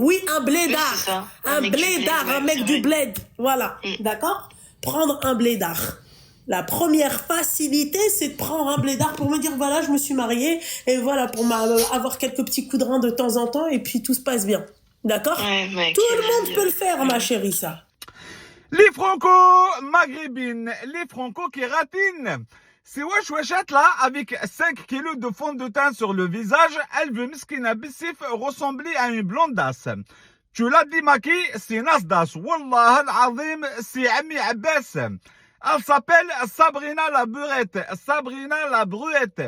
Oui, un Oui, c'est blédard. ça. Un mec du bled, blédard, ouais, un mec c'est du vrai. bled. Voilà. Mm. D'accord? Prendre un blédard. La première facilité, c'est de prendre un blédard pour me dire, voilà, je me suis mariée, et voilà, pour avoir quelques petits coups de rein de temps en temps, et puis tout se passe bien. D'accord? Ouais, mec. Tout le monde peut le faire, ma chérie, ça. Les franco-maghrébines, les franco-kératines. C'est wesh wesh là, avec 5 kilos de fond de teint sur le visage, elle veut miskina bissif ressembler à une blondasse. Tu l'as dit Maki, c'est Nasdas. Wallah al-azim, c'est Ami Abbas. Elle s'appelle Sabrina la Burette. Sabrina la Bruette.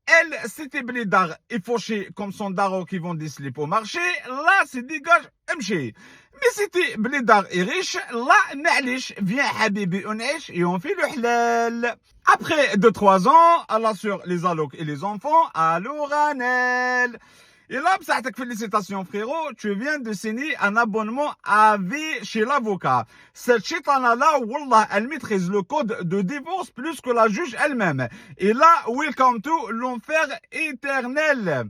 Elle, c'était blédard et fauché comme son daron qui vend des slips au marché. Là, c'est dégage, mché. Mais c'était blédard et riche. Là, na'lish, viens habibi on'esh et on fait le halal. Après 2-3 ans, elle assure les allocs et les enfants à l'Oranel. Et là, félicitations frérot, tu viens de signer un abonnement à vie chez l'avocat. Cette chitana-là, wallah, elle maîtrise le code de divorce plus que la juge elle-même. Et là, welcome to l'enfer éternel.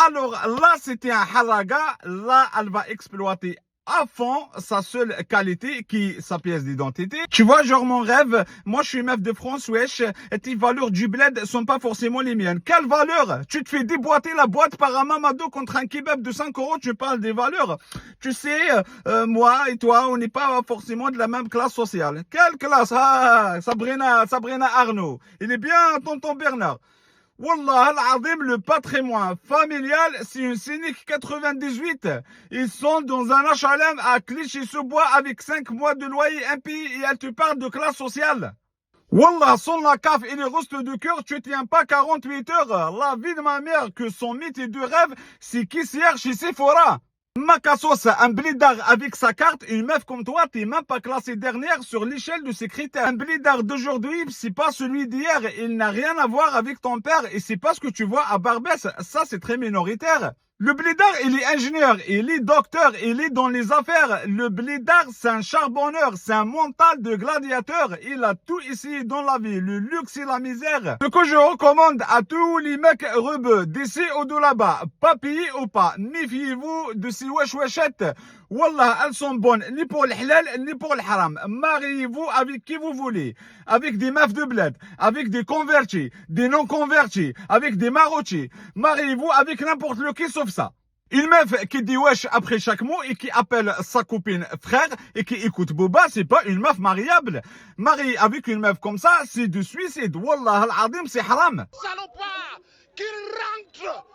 Alors là, c'était un halaga. Là, elle va exploiter à fond sa seule qualité qui est sa pièce d'identité. Tu vois, genre mon rêve, moi je suis meuf de France, wesh, et tes valeurs du bled sont pas forcément les miennes. Quelle valeur? Tu te fais déboîter la boîte par un mamado contre un kebab de 5 euros, tu parles des valeurs. Tu sais, moi et toi, on n'est pas forcément de la même classe sociale. Quelle classe? Ah, Sabrina Arnaud. Il est bien tonton Bernard. Wallah al-azim, le patrimoine familial, c'est une Scénic 98. Ils sont dans un HLM à Clichy-sous-Bois avec 5 mois de loyer impayé et elle te parle de classe sociale. Wallah, sans la CAF et les restes de cœur, tu tiens pas 48 heures. La vie de ma mère, que son mythe et de rêve, c'est caissière chez Sephora. Macassos, un blédard avec sa carte, une meuf comme toi, t'es même pas classée dernière sur l'échelle de ses critères. Un blédard d'aujourd'hui, c'est pas celui d'hier, il n'a rien à voir avec ton père et c'est pas ce que tu vois à Barbès, ça c'est très minoritaire. Le blédard, il est ingénieur, il est docteur, il est dans les affaires. Le blédard, c'est un charbonneur, c'est un mental de gladiateur. Il a tout essayé dans la vie, le luxe et la misère. Ce que je recommande à tous les mecs rebeux, d'ici ou de là-bas, papillés ou pas, méfiez-vous de ces wesh-wechettes. Wallah, elles sont bonnes, ni pour le halal, ni pour le haram. Mariez-vous avec qui vous voulez. Avec des meufs de bled, avec des convertis, des non-convertis, avec des marotis. Mariez-vous avec n'importe lequel sauf ça. Une meuf qui dit wesh après chaque mot et qui appelle sa copine frère et qui écoute Boba, c'est pas une meuf mariable. Marier avec une meuf comme ça, c'est du suicide. Wallah al-azim, c'est haram. Salopard qui rentre